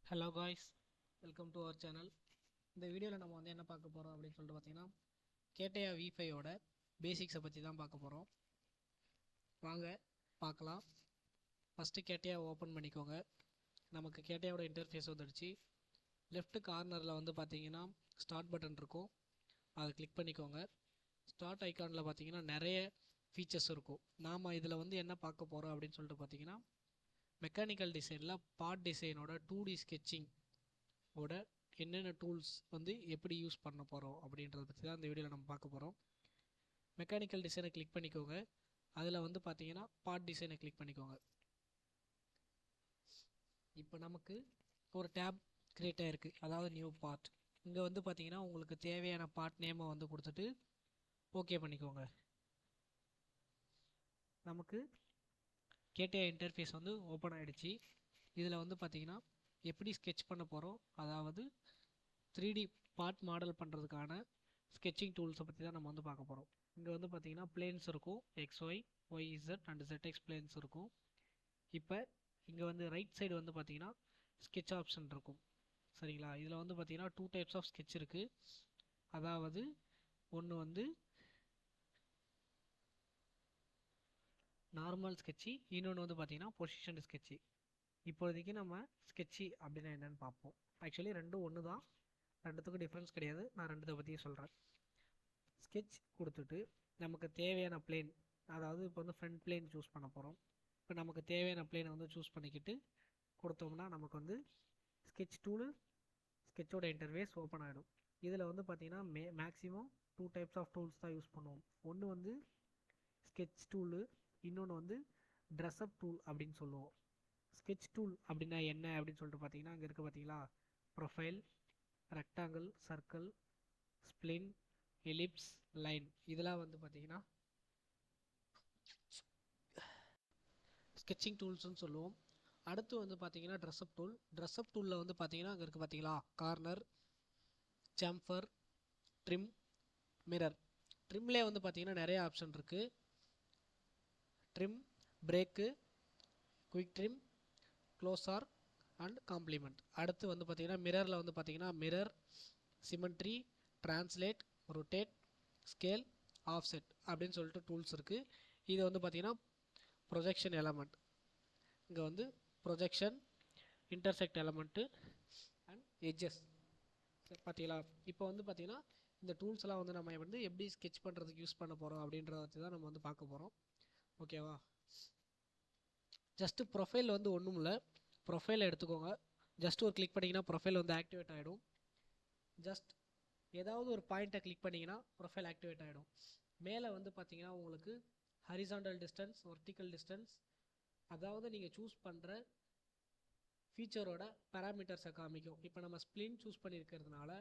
Hello guys, welcome to our channel. இந்த வீடியோவில் நம்ம என்ன பார்க்க போகிறோம் அப்படின்னு சொல்லிட்டு பார்த்தீங்கன்னா கேட்டையா V5ஓட பேசிக்ஸை பற்றி தான் பார்க்க போகிறோம். வாங்க பார்க்கலாம். ஃபஸ்ட்டு கேட்டையா ஓப்பன் பண்ணிக்கோங்க. நமக்கு கேட்டையாவோட இன்டர்ஃபேஸ் வந்துடுச்சு. லெஃப்ட் கார்னரில் பார்த்தீங்கன்னா ஸ்டார்ட் பட்டன் இருக்கும், அதை கிளிக் பண்ணிக்கோங்க. ஸ்டார்ட் ஐக்கானில் பார்த்தீங்கன்னா நிறைய ஃபீச்சர்ஸ் இருக்கும். நாம் இதில் என்ன பார்க்க போகிறோம் அப்படின்னு சொல்லிட்டு பார்த்தீங்கன்னா மெக்கானிக்கல் டிசைனில் பார்ட் டிசைனோட 2D ஸ்கெட்சிங் ஓட என்னென்ன டூல்ஸ் எப்படி யூஸ் பண்ண போகிறோம் அப்படின்றத பற்றி தான் இந்த வீடியோவில் நம்ம பார்க்க போகிறோம். மெக்கானிக்கல் டிசைனை கிளிக் பண்ணிக்கோங்க. அதில் பார்த்தீங்கன்னா பார்ட் டிசைனை கிளிக் பண்ணிக்கோங்க. இப்போ நமக்கு ஒரு டேப் க்ரியேட் ஆகிருக்கு, அதாவது நியூ பார்ட். இங்கே பார்த்தீங்கன்னா உங்களுக்கு தேவையான பார்ட் நேமை கொடுத்துட்டு ஓகே பண்ணிக்கோங்க. நமக்கு கேட்டையா இன்டர்ஃபேஸ் ஓப்பன் ஆகிடுச்சு. இதில் பார்த்தீங்கன்னா எப்படி ஸ்கெட்ச் பண்ண போகிறோம், அதாவது 3D பார்ட் மாடல் பண்ணுறதுக்கான ஸ்கெட்சிங் டூல்ஸை பற்றி தான் நம்ம பார்க்க போகிறோம். இங்கே பார்த்தீங்கன்னா பிளேன்ஸ் இருக்கும், XY, YZ and ZX planes இருக்கும். இப்போ இங்கே ரைட் சைடு பார்த்தீங்கன்னா ஸ்கெட்ச் ஆப்ஷன் இருக்கும், சரிங்களா. இதில் பார்த்தீங்கன்னா 2 டைப்ஸ் ஆஃப் ஸ்கெட்ச் இருக்குது. அதாவது ஒன்று நார்மல் ஸ்கெட்சி, இன்னொன்று பார்த்தீங்கன்னா பொசிஷன் ஸ்கெட்சி. இப்போதைக்கு நம்ம ஸ்கெட்சி அப்படின்னா என்னென்னு பார்ப்போம். ஆக்சுவலி ரெண்டும் ஒன்று தான், ரெண்டுத்துக்கும் டிஃப்ரென்ஸ் கிடையாது. நான் ரெண்டுத்தை பற்றியும் சொல்கிறேன். ஸ்கெட்ச் கொடுத்துட்டு நமக்கு தேவையான பிளேன், அதாவது இப்போ ஃப்ரண்ட் பிளேன் சூஸ் பண்ண போகிறோம். இப்போ நமக்கு தேவையான பிளேனை சூஸ் பண்ணிக்கிட்டு கொடுத்தோம்னா நமக்கு ஸ்கெட்ச் டூலு, ஸ்கெட்சோட இன்டர்ஃபேஸ் ஓப்பன் ஆகிடும். இதில் பார்த்தீங்கன்னா மேக்ஸிமம் 2 டைப்ஸ் ஆஃப் டூல்ஸ் தான் யூஸ் பண்ணுவோம். ஒன்று ஸ்கெட்ச் டூலு, இன்னொன்று ட்ரெஸ்அப் டூல் அப்படின்னு சொல்லுவோம். ஸ்கெட்ச் டூல் அப்படின்னா என்ன அப்படின்னு சொல்லிட்டு பார்த்தீங்கன்னா அங்கே இருக்க பார்த்தீங்களா, profile, rectangle, circle, ஸ்ப்ளின், ellipse, line, இதெல்லாம் பார்த்தீங்கன்னா ஸ்கெட்சிங் டூல்ஸ்னு சொல்லுவோம். அடுத்து பார்த்தீங்கன்னா ட்ரெஸ்அப் டூல். ட்ரெஸ்அப் டூலில் பார்த்தீங்கன்னா அங்கே இருக்க பார்த்தீங்களா கார்னர், சாம்ஃபர், ட்ரிம், மிரர். ட்ரிம்லே பார்த்தீங்கன்னா நிறைய ஆப்ஷன் இருக்குது. Trim, break, quick trim, closer and complement. அடுத்து பார்த்தீங்கன்னா மிரரில் பார்த்தீங்கன்னா mirror, symmetry, translate, rotate, scale, offset அப்படின்னு சொல்லிட்டு டூல்ஸ் இருக்குது. இது பார்த்தீங்கன்னா ப்ரொஜெக்ஷன் எலமெண்ட். இங்கே projection, intersect element and edges பார்த்தீங்களா. இப்போ பார்த்தீங்கன்னா இந்த டூல்ஸ் எல்லாம் நம்ம எப்படி ஸ்கெட்ச் பண்ணுறதுக்கு யூஸ் பண்ண போகிறோம் அப்படின்றத வச்சு தான் நம்ம பார்க்க போகிறோம். ஓகேவா. ஜஸ்ட்டு ப்ரொஃபைல் ஒன்றும் இல்லை, ப்ரொஃபைலை எடுத்துக்கோங்க. ஜஸ்ட் ஒரு கிளிக் பண்ணிங்கன்னா ப்ரொஃபைல் ஆக்டிவேட் ஆகிடும். ஜஸ்ட் ஏதாவது ஒரு பாயிண்ட்டை கிளிக் பண்ணிங்கன்னா ப்ரொஃபைல் ஆக்டிவேட் ஆகிடும். மேலே பார்த்தீங்கன்னா உங்களுக்கு ஹரிசாண்டல் டிஸ்டன்ஸ், வெர்டிக்கல் டிஸ்டன்ஸ், அதாவது நீங்கள் சூஸ் பண்ணுற ஃபீச்சரோட பேராமீட்டர்ஸை காமிக்கும். இப்போ நம்ம ஸ்ப்ளின் சூஸ் பண்ணியிருக்கிறதுனால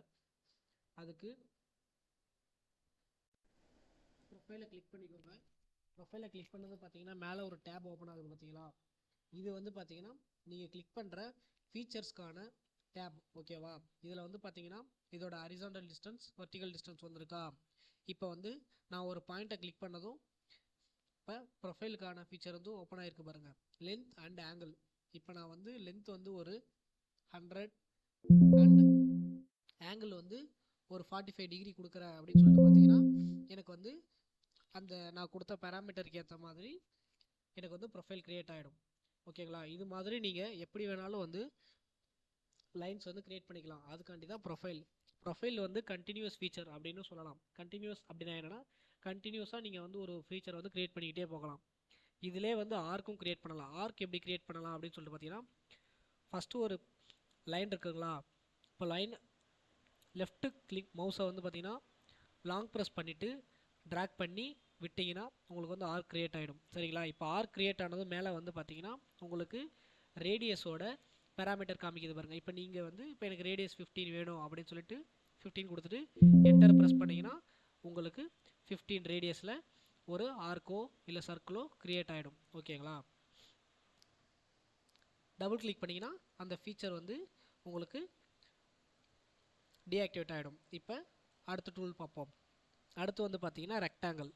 அதுக்கு ப்ரொஃபைலை கிளிக் பண்ணிக்கோங்க. ப்ரொஃபைலை கிளிக் பண்ணது பார்த்தீங்கன்னா மேலே ஒரு டேப் ஓப்பன் ஆகுது பார்த்தீங்களா. இது பார்த்தீங்கன்னா நீங்கள் கிளிக் பண்ணுற ஃபீச்சர்ஸ்க்கான டேப். ஓகேவா. இதில் பார்த்தீங்கன்னா இதோட ஹரிசாண்டல் டிஸ்டன்ஸ், வெர்டிக்கல் டிஸ்டன்ஸ் வந்திருக்கா. இப்போ நான் ஒரு பாயிண்ட்டை கிளிக் பண்ணதும் இப்போ ப்ரொஃபைலுக்கான ஃபீச்சர் ஓப்பன் ஆகிருக்கு பாருங்கள், லென்த் அண்ட் ஆங்கிள். இப்போ நான் லென்த் ஒரு 100 அண்ட் ஆங்கிள் ஒரு 45 டிகிரி கொடுக்குறேன் அப்படின்னு சொல்லிட்டு பார்த்தீங்கன்னா எனக்கு அந்த நான் கொடுத்த பேராமீட்டருக்கு ஏற்ற மாதிரி எனக்கு ப்ரொஃபைல் க்ரியேட் ஆகிடும். ஓகேங்களா. இது மாதிரி நீங்கள் எப்படி வேணாலும் லைன்ஸ் க்ரியேட் பண்ணிக்கலாம். அதுக்காண்டி தான் ப்ரொஃபைல். ப்ரொஃபைல் கண்டினியூஸ் ஃபீச்சர் அப்படின்னு சொல்லலாம். கண்டினியூஸ் அப்படின்னா என்னென்னா கண்டினியூஸாக நீங்கள் ஒரு ஃபீச்சர் க்ரியேட் பண்ணிக்கிட்டே போகலாம். இதிலே ஆர்க்கும் க்ரியேட் பண்ணலாம். ஆர்க் எப்படி க்ரியேட் பண்ணலாம் அப்படின்னு சொல்லிட்டு பார்த்தீங்கன்னா ஃபஸ்ட்டு ஒரு லைன் இருக்குங்களா. இப்போ லைன் லெஃப்ட்டு கிளிக் மவுஸை பார்த்தீங்கன்னா லாங் ப்ரெஸ் பண்ணிவிட்டு ட்ராக் பண்ணி விட்டிங்கன்னா உங்களுக்கு ஆர்க் க்ரியேட் ஆகிடும், சரிங்களா. இப்போ ஆர்க் க்ரியேட் ஆனது மேலே பார்த்தீங்கன்னா உங்களுக்கு ரேடியஸோட பேராமீட்டர் காமிக்குது பாருங்கள். இப்போ நீங்கள் இப்போ எனக்கு ரேடியஸ் 15 வேணும் அப்படின்னு சொல்லிட்டு 15 கொடுத்துட்டு என்டர் ப்ரெஸ் பண்ணிங்கன்னா உங்களுக்கு 15 ரேடியஸில் ஒரு ஆர்க்கோ இல்லை சர்க்கிளோ க்ரியேட் ஆகிடும். ஓகேங்களா. டபுள் கிளிக் பண்ணிங்கன்னா அந்த ஃபீச்சர் உங்களுக்கு டீஆக்டிவேட் ஆகிடும். இப்போ அடுத்த டூல் பார்ப்போம். அடுத்து பார்த்தீங்கன்னா ரெக்டாங்கிள்.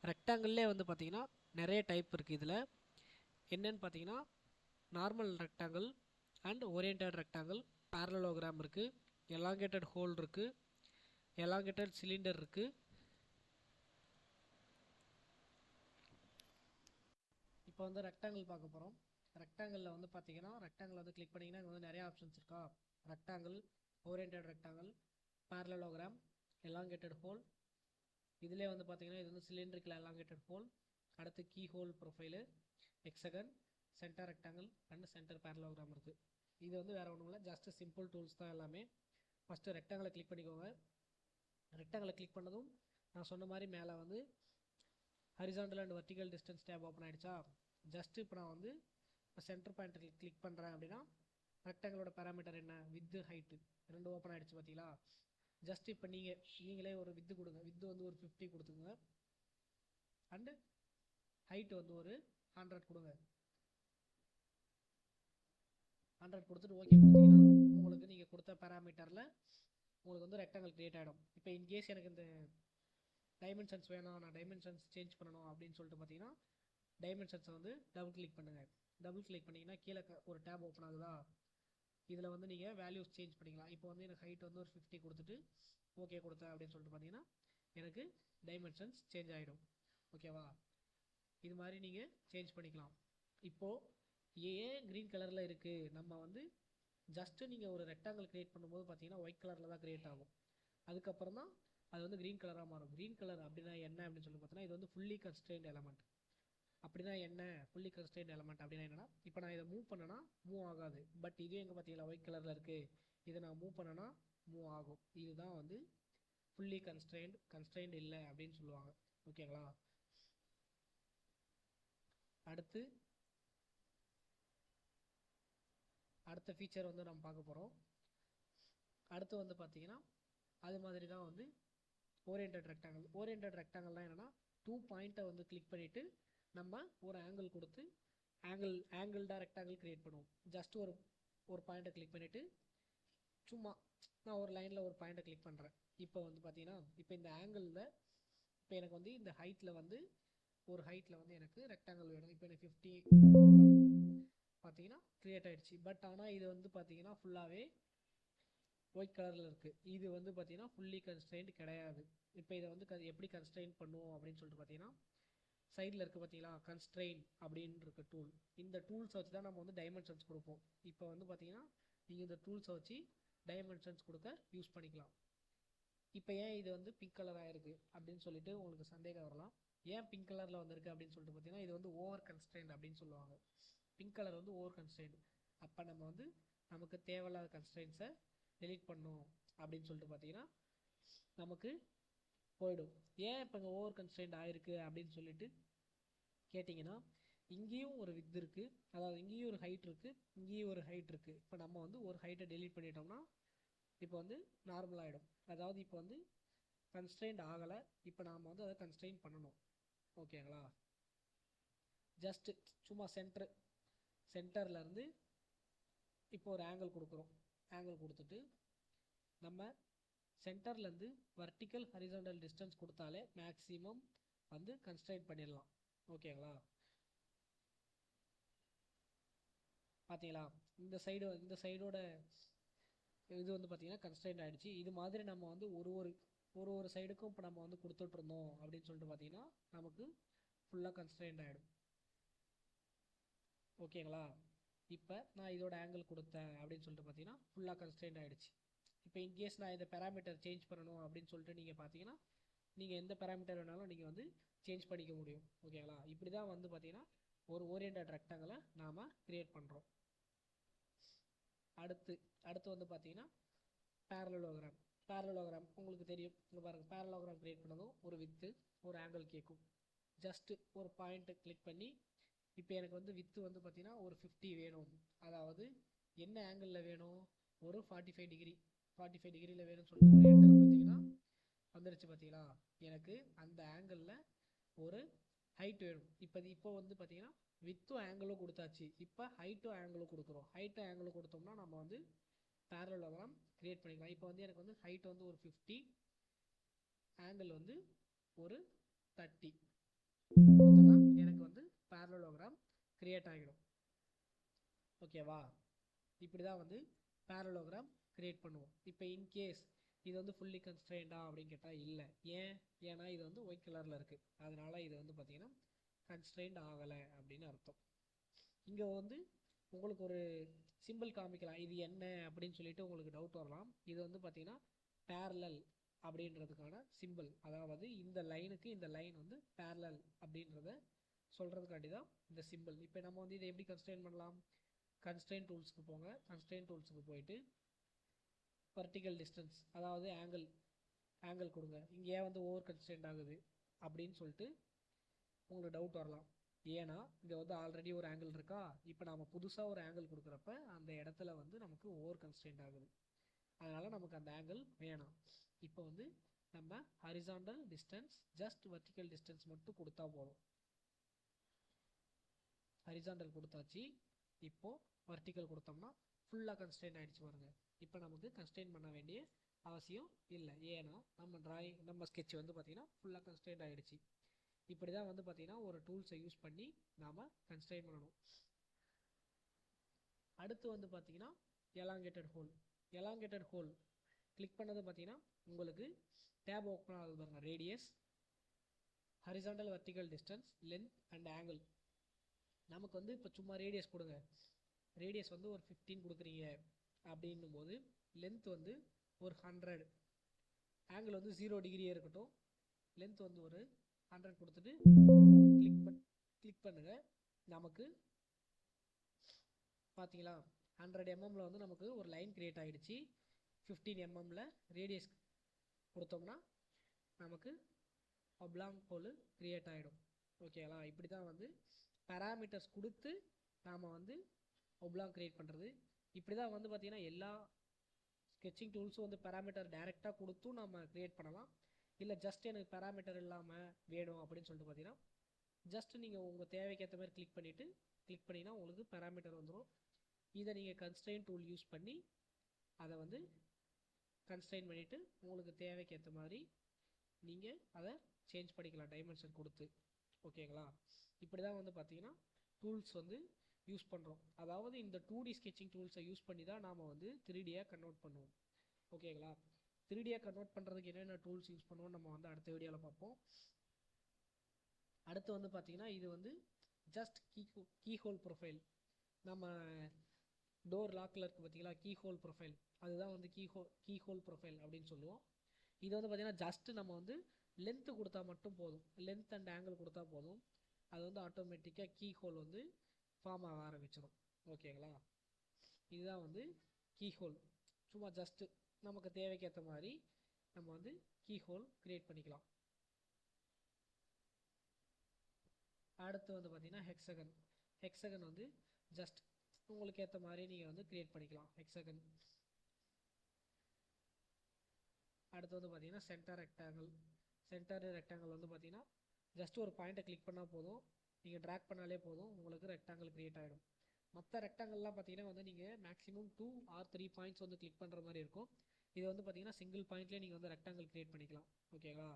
ரெக்டாங்கிள்லே பார்த்தீங்கன்னா நிறைய டைப் இருக்குது. இதில் என்னென்னு பார்த்தீங்கன்னா normal rectangle, and oriented rectangle, parallelogram இருக்குது, elongated ஹோல் இருக்குது, elongated சிலிண்டர் இருக்குது. இப்போ வந்து ரெக்டாங்கிள் பார்க்க போகிறோம். ரெக்டாங்கிளில் வந்து பார்த்தீங்கன்னா ரெக்டாங்கிள் வந்து கிளிக் பண்ணிங்கன்னா இங்கே வந்து நிறைய ஆப்ஷன்ஸ் இருக்கா. Rectangle, oriented rectangle, parallelogram, elongated hole. இதிலே வந்து பார்த்தீங்கன்னா இது வந்து சிலிண்ட்ரிக்கல் elongated ஹோல், அடுத்து key hole profile, hexagon, centre rectangle and centre parallelogram இருக்குது. இது வந்து வேறு ஒன்றும் இல்லை, ஜஸ்ட் சிம்பிள் டூல்ஸ் தான் எல்லாமே. ஃபஸ்ட்டு ரெக்டாங்கிளை கிளிக் பண்ணிக்கோங்க. ரெக்டாங்கிளை கிளிக் பண்ணதும் நான் சொன்ன மாதிரி மேலே வந்து horizontal and vertical distance tab open ஆகிடுச்சா. ஜஸ்ட் இப்போ நான் வந்து இப்போ சென்டர் பாயிண்ட் கிளிக் பண்ணுறேன் அப்படின்னா ரெக்டாங்கிளோட பேராமீட்டர் என்ன, வித்து ஹைட்டு ரெண்டு ஓப்பன் ஆகிடுச்சு பார்த்தீங்களா. ஜஸ்ட் இப்போ நீங்களே ஒரு வித்து கொடுங்க. வித்து வந்து ஒரு 50 கொடுத்துங்க அண்டு ஹைட்டு வந்து ஒரு 100 கொடுங்க. 100 கொடுத்துட்டு ஓகே கொடுத்தீங்கன்னா உங்களுக்கு நீங்கள் கொடுத்த பேராமீட்டரில் உங்களுக்கு வந்து ரெக்டாங்கிள் க்ரியேட் ஆகிடும். இப்போ இன்கேஸ் எனக்கு இந்த டைமென்ஷன்ஸ் வேணும், நான் டைமென்ஷன்ஸ் சேஞ்ச் பண்ணணும் அப்படின்னு சொல்லிட்டு பார்த்தீங்கன்னா டைமென்ஷன்ஸை வந்து டபுள் கிளிக் பண்ணுங்கள். டபுள் கிளிக் பண்ணிங்கன்னா கீழே ஒரு டேப் ஓப்பன் ஆகுதா. இதில் வந்து நீங்கள் வேல்யூஸ் சேஞ்ச் பண்ணிக்கலாம். இப்போ வந்து எனக்கு ஹைட் வந்து ஒரு 50 கொடுத்துட்டு ஓகே கொடுத்தேன் அப்படின்னு சொல்லிட்டு பார்த்தீங்கன்னா எனக்கு டைமென்ஷன்ஸ் சேஞ்ச் ஆகிடும். ஓகேவா, இது மாதிரி நீங்கள் சேஞ்ச் பண்ணிக்கலாம். இப்போது ஏன் க்ரீன் கலரில் இருக்குது, நம்ம வந்து ஜஸ்ட்டு நீங்கள் ஒரு ரெக்டாங்கிள் க்ரியேட் பண்ணும்போது பார்த்தீங்கன்னா ஒயிட் கலரில் தான் க்ரியேட் ஆகும். அதுக்கப்புறம் தான் அது வந்து க்ரீன் கலராக மாறும். க்ரீன் கலர் அப்படின்னா என்ன அப்படின்னு சொல்லி பார்த்தீங்கன்னா இது வந்து ஃபுல்லி கன்ஸ்ட்ரெயின்ட் எலமெண்ட். அப்படின்னா என்ன ஃபுல்லி கன்ஸ்ட்ரெயின்ட் எலமெண்ட் அப்படின்னா என்னன்னா, இப்போ நான் இதை மூவ் பண்ணேன்னா மூவ் ஆகாது. பட் இதுவே எங்கே பார்த்தீங்களா ஒயிட் கலரில் இருக்குது, இதை நான் மூவ் பண்ணேன்னா மூவ் ஆகும். இதுதான் வந்து ஃபுல்லி கன்ஸ்ட்ரெயின்ட் இல்லை அப்படின்னு சொல்லுவாங்க. ஓகேங்களா. அடுத்த ஃபீச்சர் வந்து நம்ம பார்க்க போகிறோம். அடுத்து வந்து பார்த்தீங்கன்னா அது மாதிரி தான் வந்து ஓரியன்டட் ரெக்டாங்கிள். ஓரியன்டட் ரெக்டாங்கிள்லாம் என்னென்னா 2 பாயிண்ட்டை வந்து கிளிக் பண்ணிவிட்டு நம்ம ஒரு ஆங்கிள் கொடுத்து ஆங்கிள்டாக ரெக்டாங்கிள் க்ரியேட் பண்ணுவோம். ஜஸ்ட் ஒரு பாயிண்ட்டை கிளிக் பண்ணிவிட்டு சும்மா நான் ஒரு லைனில் ஒரு பாயிண்ட்டை கிளிக் பண்ணுறேன். இப்போ வந்து பார்த்தீங்கன்னா இப்போ இந்த ஆங்கிளில் இப்போ எனக்கு வந்து இந்த ஹைட்டில் வந்து ஒரு ஹைட்டில் வந்து எனக்கு ரெக்டாங்கிள் வேணும். இப்போ எனக்கு 50 பார்த்தீங்கன்னா க்ரியேட் ஆகிடுச்சு. பட் ஆனால் இது வந்து பார்த்தீங்கன்னா ஃபுல்லாகவே ஒயிட் கலரில் இருக்குது. இது வந்து பார்த்தீங்கன்னா ஃபுல்லி கன்ஸ்ட்ரெயின்ட் கிடையாது. இப்போ இதை வந்து எப்படி கன்ஸ்ட்ரெயின் பண்ணுவோம் அப்படின்னு சொல்லிட்டு பார்த்தீங்கன்னா சைடில் இருக்குது பார்த்தீங்களா கன்ஸ்ட்ரெயின் அப்படின்னு இருக்க டூல். இந்த டூல்ஸை வச்சு தான் நம்ம வந்து டைமென்ஷன்ஸ் கொடுப்போம். இப்போ வந்து பார்த்தீங்கன்னா நீங்கள் இந்த டூல்ஸை வச்சு டைமென்ஷன்ஸ் கொடுக்க யூஸ் பண்ணிக்கலாம். இப்போ ஏன் இது வந்து பிங்க் கலராக இருக்குது அப்படின்னு சொல்லிட்டு உங்களுக்கு சந்தேகம் வரலாம். ஏன் பிங்க் கலரில் வந்திருக்கு அப்படின்னு சொல்லிட்டு பார்த்தீங்கன்னா இது வந்து ஓவர் கன்ஸ்ட்ரெயின்ட் அப்படின்னு சொல்லுவாங்க. பிங்க் கலர் வந்து ஓவர் கன்ஸ்ட்ரெயின்ட். அப்போ நம்ம வந்து நமக்கு தேவையில்லாத கன்ஸ்ட்ரெயின்ஸை டெலீட் பண்ணோம் அப்படின்னு சொல்லிட்டு பார்த்தீங்கன்னா நமக்கு போயிடும். ஏன் இப்போ இங்கே ஓவர் கன்ஸ்ட்ரெயின்ட் ஆகிருக்கு அப்படின்னு சொல்லிட்டு கேட்டிங்கன்னா இங்கேயும் ஒரு வித் இருக்குது, அதாவது இங்கேயும் ஒரு ஹைட் இருக்குது, இங்கேயும் ஒரு ஹைட் இருக்குது. இப்போ நம்ம வந்து ஒரு ஹைட்டை டெலீட் பண்ணிட்டோம்னா இப்போ வந்து நார்மல் ஆகிடும். அதாவது இப்போ வந்து கன்ஸ்ட்ரெயின்ட் ஆகலை, இப்போ நாம் வந்து அதை கன்ஸ்ட்ரெயின் பண்ணணும். ஓகேங்களா. ஜஸ்ட்டு சும்மா சென்டர்லேருந்து இப்போ ஒரு ஆங்கிள் கொடுக்குறோம். ஆங்கிள் கொடுத்துட்டு நம்ம சென்டர்லேருந்து வெர்டிக்கல் ஹரிசாண்டல் டிஸ்டன்ஸ் கொடுத்தாலே மேக்ஸிமம் வந்து கன்ஸ்ட்ரெயின் பண்ணிடலாம். ஓகேங்களா. பார்த்தீங்களா இந்த சைடோட இது வந்து பார்த்தீங்கன்னா கன்ஸ்ட்ரெயின்ட் ஆகிடுச்சு. இது மாதிரி நம்ம வந்து ஒரு சைடுக்கும் இப்போ நம்ம வந்து கொடுத்துட்ருந்தோம் அப்படின்னு சொல்லிட்டு பார்த்தீங்கன்னா நமக்கு ஃபுல்லாக கன்ஸ்ட்ரெயின்ட் ஆகிடும். ஓகேங்களா. இப்போ நான் இதோட ஆங்கிள் கொடுத்தேன் அப்படின்னு சொல்லிட்டு பார்த்தீங்கன்னா ஃபுல்லாக கன்ஸ்ட்ரெயின்ட் ஆகிடுச்சு. இப்போ இன்கேஸ் நான் இந்த பேராமீட்டர் சேஞ்ச் பண்ணணும் அப்படின்னு சொல்லிட்டு நீங்கள் பார்த்தீங்கன்னா நீங்கள் எந்த பேராமீட்டர் வேணாலும் நீங்கள் வந்து சேஞ்ச் பண்ணிக்க முடியும். ஓகேங்களா. இப்படி தான் வந்து பார்த்தீங்கன்னா ஒரு ஓரியன்டட் ரெக்டாங்கிளை நாம் க்ரியேட் பண்ணுறோம். அடுத்து வந்து பார்த்தீங்கன்னா பேரலோகிராம் உங்களுக்கு தெரியும். இங்கே பாருங்கள், பேரலோகிராம் க்ரியேட் பண்ணதும் ஒரு வித்து ஒரு ஆங்கிள் கேட்கும். ஜஸ்ட்டு ஒரு பாயிண்ட்டை கிளிக் பண்ணி இப்போ எனக்கு வந்து வித்து வந்து பார்த்தீங்கன்னா ஒரு 50 வேணும். அதாவது என்ன ஆங்கிளில் வேணும், ஒரு 45 டிகிரியில் வேணும்னு சொல்லிட்டு ஒரு என்டர் பார்த்தீங்கன்னா வந்துருச்சு. பார்த்தீங்களா எனக்கு அந்த ஆங்கிளில் ஒரு ஹைட் வேணும். இப்போ வந்து பார்த்தீங்கன்னா வித்தும் ஆங்கிளும் கொடுத்தாச்சு. இப்போ ஹைட்டும் ஆங்கிளும் கொடுக்குறோம். ஹைட்டும் ஆங்கிளும் கொடுத்தோம்னா நம்ம வந்து பேரலோகிராம் க்ரியேட் பண்ணிக்கலாம். இப்போ வந்து எனக்கு வந்து ஹைட் வந்து ஒரு 50, ஆங்கிள் வந்து ஒரு 30 கொடுத்தோம்னா எனக்கு வந்து பேரலோகிராம் க்ரியேட் ஆகிடும். ஓகேவா. இப்படி தான் வந்து பேரலோகிராம் கிரியேட் பண்ணுவோம். இப்போ இன்கேஸ் இது வந்து ஃபுல்லி கன்ஸ்ட்ரெயின்டா அப்படின்னு கேட்டால் இல்லை. ஏன்னா இது வந்து ஒயிட் கலரில் இருக்குது, அதனால இது வந்து பார்த்தீங்கன்னா கன்ஸ்ட்ரெயின்ட் ஆகலை அப்படின்னு அர்த்தம். இங்கே வந்து உங்களுக்கு ஒரு சிம்பிள் காமிக்கலாம், இது என்ன அப்படின்னு சொல்லிட்டு உங்களுக்கு டவுட் வரலாம். இது வந்து பார்த்தீங்கன்னா பேரலல் அப்படின்றதுக்கான சிம்பிள், அதாவது இந்த லைனுக்கு இந்த லைன் வந்து பேரலல் அப்படின்றத சொல்கிறதுக்காண்டி தான் இந்த சிம்பிள். இப்போ நம்ம வந்து இதை எப்படி கன்ஸ்ட்ரெயின் பண்ணலாம்? கன்ஸ்ட்ரெயின் டூல்ஸுக்கு போங்க. கன்ஸ்ட்ரெயின் டூல்ஸுக்கு போயிட்டு வெர்டிக்கல் டிஸ்டன்ஸ், அதாவது ஆங்கிள் கொடுங்க. இங்கே ஏன் வந்து ஓவர் கன்ஸ்ட்ரெயின்ட் ஆகுது அப்படின்னு சொல்லிட்டு உங்களுக்கு டவுட் வரலாம். ஏன்னா இங்கே வந்து ஆல்ரெடி ஒரு ஆங்கிள் இருக்கா, இப்போ நம்ம புதுசாக ஒரு ஆங்கிள் கொடுக்குறப்ப அந்த இடத்துல வந்து நமக்கு ஓவர் கன்ஸ்ட்ரெயின்ட் ஆகுது, அதனால் நமக்கு அந்த ஆங்கிள் வேணாம். இப்போ வந்து நம்ம horizontal distance just vertical distance மட்டும் கொடுத்தா போதும். ஹரிசாண்டல் கொடுத்தாச்சு. இப்போது வெர்டிக்கல் கொடுத்தோம்னா ஃபுல்லாக கன்ஸ்ட்ரெயின் ஆகிடுச்சு பாருங்க. இப்போ நமக்கு கன்ஸ்ட்ரெயின் பண்ண வேண்டிய அவசியம் இல்லை, ஏன்னா நம்ம ஸ்கெட்ச் வந்து பார்த்திங்கன்னா ஃபுல்லாக கன்ஸ்ட்ரெயின் ஆகிடுச்சு. இப்படி தான் வந்து பார்த்திங்கன்னா ஒரு டூல்ஸை யூஸ் பண்ணி நாம் கன்ஸ்ட்ரெயின் பண்ணணும். அடுத்து வந்து பார்த்திங்கன்னா எலாங்கேட்டட் ஹோல் கிளிக் பண்ணது பார்த்திங்கன்னா உங்களுக்கு டேப் ஓப்பன் ஆகுது பாருங்க. Radius, horizontal vertical distance, length and angle. நமக்கு வந்து இப்போ சும்மா ரேடியஸ் கொடுங்க. ரேடியஸ் வந்து ஒரு 15 கொடுக்குறீங்க அப்படின்னும் போது லென்த் வந்து ஒரு 100, ஆங்கிள் வந்து 0 டிகிரியே இருக்கட்டும், லென்த் வந்து ஒரு 100 கொடுத்துட்டு கிளிக் பண்ணுங்கள். நமக்கு பார்த்தீங்களா 100 mm வந்து நமக்கு ஒரு லைன் கிரியேட் ஆகிடுச்சு. 15 mm ரேடியஸ் கொடுத்தோம்னா நமக்கு ஒப்லாங் ஹோல் கிரியேட் ஆகிடும். ஓகேங்களா? இப்படி தான் வந்து பேராமீட்டர்ஸ் கொடுத்து நாம் வந்து ஒப்லாங் கிரியேட் பண்ணுறது. இப்படி தான் வந்து பார்த்திங்கன்னா எல்லா ஸ்கெட்சிங் டூல்ஸும் வந்து பேராமீட்டர் டைரெக்டாக கொடுத்தும் நம்ம கிரியேட் பண்ணலாம். இல்லை ஜஸ்ட் எனக்கு பேராமீட்டர் இல்லாமல் வேணும் அப்படின்னு சொல்லிட்டு பார்த்தீங்கன்னா ஜஸ்ட் நீங்கள் உங்கள் தேவைக்கு ஏற்ற மாதிரி கிளிக் பண்ணிங்கன்னா உங்களுக்கு பேராமீட்டர் வந்துடும். இதை நீங்கள் கன்ஸ்ட்ரெயின் டூல் யூஸ் பண்ணி அதை வந்து கன்ஸ்ட்ரெயின் பண்ணிவிட்டு உங்களுக்கு தேவைக்கு ஏற்ற மாதிரி நீங்கள் அதை சேஞ்ச் பண்ணிக்கலாம் டைமென்ஷன் கொடுத்து. ஓகேங்களா? இப்படி தான் வந்து பார்த்தீங்கன்னா டூல்ஸ் வந்து யூஸ் பண்ணுறோம். அதாவது இந்த 2D ஸ்கெட்சிங் டூல்ஸை யூஸ் பண்ணி தான் நாம் வந்து 3Dயாக கன்வெர்ட் பண்ணுவோம். ஓகேங்களா? 3Dயாக கன்வெர்ட் பண்ணுறதுக்கு என்னென்ன டூல்ஸ் யூஸ் பண்ணுவோம் நம்ம வந்து அடுத்த வீடியோவில் பார்ப்போம். அடுத்து வந்து பார்த்தீங்கன்னா இது வந்து ஜஸ்ட் கீ ஹோல் ப்ரொஃபைல். நம்ம டோர் லாக்கில் இருக்குது பார்த்தீங்களா, கீ ஹோல் ப்ரொஃபைல், அதுதான் வந்து கீ ஹோல் ப்ரொஃபைல் அப்படின்னு சொல்லுவோம். இது வந்து பார்த்திங்கன்னா ஜஸ்ட்டு நம்ம வந்து லென்த்து கொடுத்தா மட்டும் போதும், லென்த் அண்ட் ஆங்கிள் கொடுத்தா போதும், அது வந்து ஆட்டோமேட்டிக்காக கீ ஹோல் வந்து ஃபார்ம் ஆக ஆரம்பிச்சிடும். ஓகேங்களா? இதுதான் வந்து கீ ஹோல். சும்மா ஜஸ்ட்டு நமக்கு தேவைக்கேற்ற மாதிரி நம்ம வந்து கீ ஹோல் க்ரியேட் பண்ணிக்கலாம். அடுத்து வந்து பார்த்திங்கன்னா ஹெக்ஸகன் வந்து ஜஸ்ட் உங்களுக்கு ஏற்ற மாதிரி நீங்கள் வந்து க்ரியேட் பண்ணிக்கலாம் ஹெக்ஸகன். அடுத்து வந்து பார்த்திங்கன்னா சென்டர் ரெக்டாங்கிள் வந்து பார்த்திங்கன்னா ஜஸ்ட் ஒரு பாயிண்ட்டை கிளிக் பண்ணால் போதும், நீங்கள் ட்ராக் பண்ணாலே போதும், உங்களுக்கு ரெக்டாங்கிள் க்ரியேட் ஆகிடும். மற்ற ரெக்டாங்கிள்லாம் பார்த்தீங்கன்னா வந்து நீங்கள் மேக்ஸிமம் 2 or 3 பாயிண்ட்ஸ் வந்து கிளிக் பண்ணுற மாதிரி இருக்கும். இது வந்து பார்த்தீங்கன்னா சிங்கிள் பாயிண்ட்லேயே நீங்கள் வந்து ரெக்டாங்கிள் க்ரியேட் பண்ணிக்கலாம். ஓகேங்களா?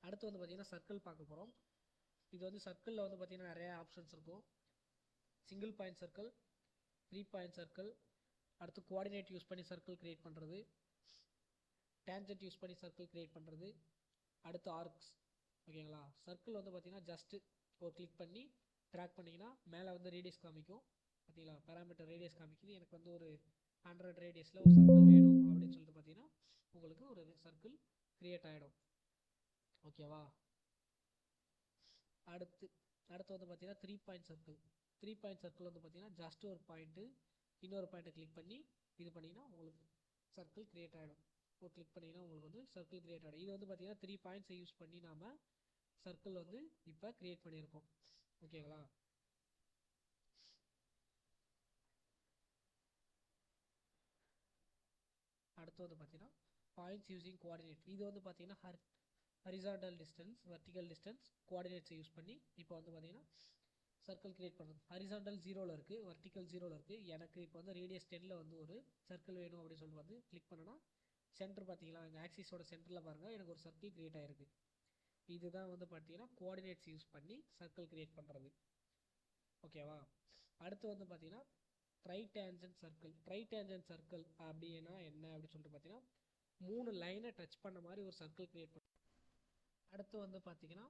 அடுத்து வந்து பார்த்தீங்கன்னா சர்க்கிள் பார்க்க போகிறோம். இது வந்து சர்க்கிளில் வந்து பார்த்தீங்கன்னா நிறைய ஆப்ஷன்ஸ் இருக்கும். Single point circle, 3 point circle, அடுத்து கோஆர்டினேட் யூஸ் பண்ணி சர்க்கிள் க்ரியேட் பண்ணுறது, டேஞ்சன்ட் யூஸ் பண்ணி சர்க்கிள் க்ரியேட் பண்ணுறது, அடுத்து ஆர்க்ஸ். ஓகேங்களா? சர்க்கிள் வந்து பார்த்தீங்கன்னா ஜஸ்ட்டு ஒரு கிளிக் பண்ணி ட்ராக் பண்ணிங்கன்னா மேலே வந்து ரேடியஸ் காமிக்கும். பார்த்தீங்களா? பேராமீட்டர் ரேடியஸ் காமிக்குது. எனக்கு வந்து ஒரு 100 ரேடியஸில் ஒரு சர்க்கிள் வேணும் அப்படின்னு சொல்லிட்டு பார்த்தீங்கன்னா உங்களுக்கு ஒரு சர்க்கிள் க்ரியேட் ஆகிடும். ஓகேவா? அடுத்து வந்து பார்த்தீங்கன்னா 3 பாயிண்ட் சர்க்கிள் வந்து பார்த்தீங்கன்னா ஜஸ்ட் ஒரு பாயிண்ட்டு இன்னொரு பாயிண்ட்டை கிளிக் பண்ணி இது பண்ணிங்கன்னா உங்களுக்கு சர்க்கிள் க்ரியேட் ஆகிடும். ஒரு கிளிக் பண்ணிங்கன்னா உங்களுக்கு வந்து சர்க்கிள் க்ரியேட் ஆகிடும். இது வந்து பார்த்தீங்கன்னா 3 பாயிண்ட்ஸை யூஸ் பண்ணி நாம் சர்க்கிள் வந்து இப்போ க்ரியேட் பண்ணியிருக்கோம். ஓகேங்களா? அடுத்து வந்து பார்த்தீங்கன்னா பாயிண்ட்ஸ் யூஸிங் கோஆர்டினேட். இது வந்து பார்த்தீங்கன்னா ஹரிசாண்டல் டிஸ்டன்ஸ், வெர்டிக்கல் டிஸ்டன்ஸ், கோஆர்டினேட்ஸை யூஸ் பண்ணி இப்போ வந்து பார்த்தீங்கன்னா சர்க்கிள் க்ரியேட் பண்ணுறது. ஹரிசாண்டல் 0ல் இருக்குது, வெர்டிக்கல் 0ல் இருக்குது. எனக்கு இப்போ வந்து ரேடியஸ் 10ல் வந்து ஒரு சர்க்கிள் வேணும் அப்படின்னு சொல்லிட்டு வந்து கிளிக் பண்ணனா சென்டர் பார்த்தீங்களா, எங்கள் ஆக்சிஸோட சென்டரில் பாருங்கள் எனக்கு ஒரு சர்க்கிள் க்ரியேட் ஆகிருக்கு. இதுதான் வந்து பார்த்தீங்கன்னா கோஆர்டினேட்ஸ் யூஸ் பண்ணி சர்க்கிள் கிரியேட் பண்ணுறது. ஓகேவா? அடுத்து வந்து பார்த்தீங்கன்னா ட்ரைடேஞ்சன்ட் சர்க்கிள். ட்ரைடேஞ்சன்ட் சர்க்கிள் அப்படின்னா என்ன அப்படின்னு சொல்லிட்டு பார்த்தீங்கன்னா 3 லைனை டச் பண்ண மாதிரி ஒரு சர்க்கிள் கிரியேட் பண்ணும். அடுத்து வந்து பார்த்தீங்கன்னா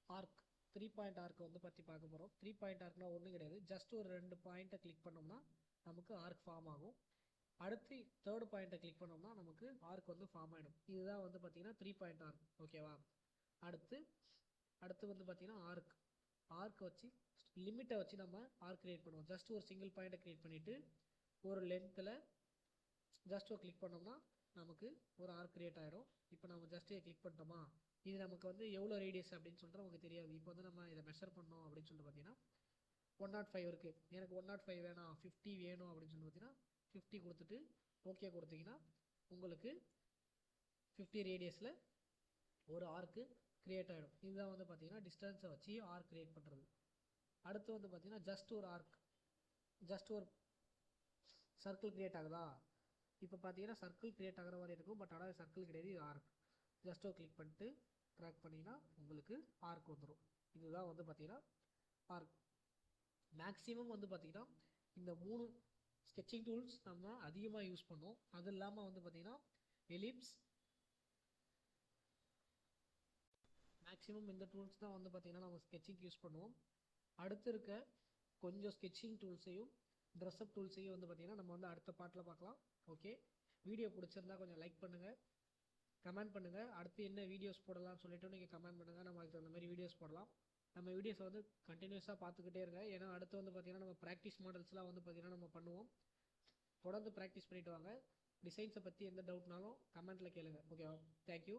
ஆர்க், 3 பாயிண்ட் ஆர்க் வந்து பற்றி பார்க்க போகிறோம். 3 பாயிண்ட் ஆர்க்னா ஒன்றும் கிடையாது, ஜஸ்ட் ஒரு 2 பாயிண்ட்டை கிளிக் பண்ணோம்னா நமக்கு ஆர்க் ஃபார்ம் ஆகும். அடுத்து 3rd பாயிண்ட்டை கிளிக் பண்ணோம்னா நமக்கு ஆர்க் வந்து ஃபார்ம் ஆகிடும். இதுதான் வந்து பார்த்தீங்கன்னா 3 பாயிண்ட் ஆர்க். ஓகேவா? அடுத்து வந்து பார்த்தீங்கன்னா ஆர்க் வச்சு லிமிட்டை வச்சு நம்ம ஆர்க் கிரியேட் பண்ணுவோம். ஜஸ்ட் ஒரு சிங்கிள் பாயிண்ட்டை கிரியேட் பண்ணிவிட்டு ஒரு லென்த்தில் ஜஸ்ட் ஒரு கிளிக் பண்ணோம்னா நமக்கு ஒரு ஆர்க் கிரியேட் ஆகிடும். இப்போ நம்ம ஜஸ்ட்டு கிளிக் பண்ணிட்டோமா, இது நமக்கு வந்து எவ்வளோ ரேடியஸ் அப்படின்னு சொல்லிட்டு நமக்கு தெரியாது. இப்போ வந்து நம்ம இதை மெஷர் பண்ணோம் அப்படின்னு சொல்லிட்டு பார்த்தீங்கன்னா 105 இருக்குது, எனக்கு 105 வேணாம் 50 வேணும் அப்படின்னு சொல்லி பார்த்தீங்கன்னா 50 கொடுத்துட்டு ஓகே கொடுத்தீங்கன்னா உங்களுக்கு 50 ரேடியஸில் ஒரு ஆர்க்கு கிரியேட் ஆகிடும். இதுதான் வந்து பார்த்தீங்கன்னா டிஸ்டன்ஸை வச்சு ஆர்க் கிரியேட் பண்ணுறது. அடுத்து வந்து பார்த்தீங்கன்னா ஜஸ்ட் ஒரு சர்க்கிள் கிரியேட் ஆகுதா, இப்போ பார்த்தீங்கன்னா சர்க்கிள் கிரியேட் ஆகிற மாதிரி இருக்கும், பட் ஆனால் சர்க்கிள் கிடையாது, இது ஆர்க். ஜஸ்ட் ஒரு கிளிக் பண்ணிட்டு ட்ராக் பண்ணிங்கன்னா உங்களுக்கு ஆர்க் வந்துடும். இதுதான் வந்து பார்த்தீங்கன்னா ஆர்க். மேக்ஸிமம் வந்து பார்த்தீங்கன்னா இந்த 3 ஸ்கெட்சிங் டூல்ஸ் நம்ம அதிகமாக யூஸ் பண்ணுவோம். அது இல்லாமல் வந்து பார்த்தீங்கன்னா எலிப்ஸ், மேக்ஸிமம் இந்த டூல்ஸ் தான் வந்து பார்த்தீங்கன்னா நம்ம ஸ்கெட்சிங் யூஸ் பண்ணுவோம். அடுத்து இருக்க கொஞ்சம் ஸ்கெட்சிங் டூல்ஸையும் ட்ரெஸ்அப் டூல்ஸையும் வந்து பார்த்தீங்கன்னா நம்ம வந்து அடுத்த பார்ட்டில் பார்க்கலாம். ஓகே, வீடியோ பிடிச்சிருந்தா கொஞ்சம் லைக் பண்ணுங்கள், கமெண்ட் பண்ணுங்கள். அடுத்து என்ன வீடியோஸ் போடலாம்னு சொல்லிட்டு நீங்கள் கமெண்ட் பண்ணுங்கள், நம்ம அதுக்கு அந்த மாதிரி வீடியோஸ் போடலாம். நம்ம வீடியோஸை வந்து கண்டினியூஸாக பார்த்துக்கிட்டே இருங்க. ஏன்னா அடுத்து வந்து பார்த்தீங்கன்னா நம்ம ப்ராக்டிஸ் மாடல்ஸ்லாம் வந்து பார்த்தீங்கன்னா நம்ம பண்ணுவோம். தொடர்ந்து ப்ராக்டிஸ் பண்ணிட்டு வாங்க. டிசைன்ஸை பற்றி எந்த டவுட்னாலும் கமெண்ட்டில் கேளுங்க. ஓகேவா? தேங்க்யூ.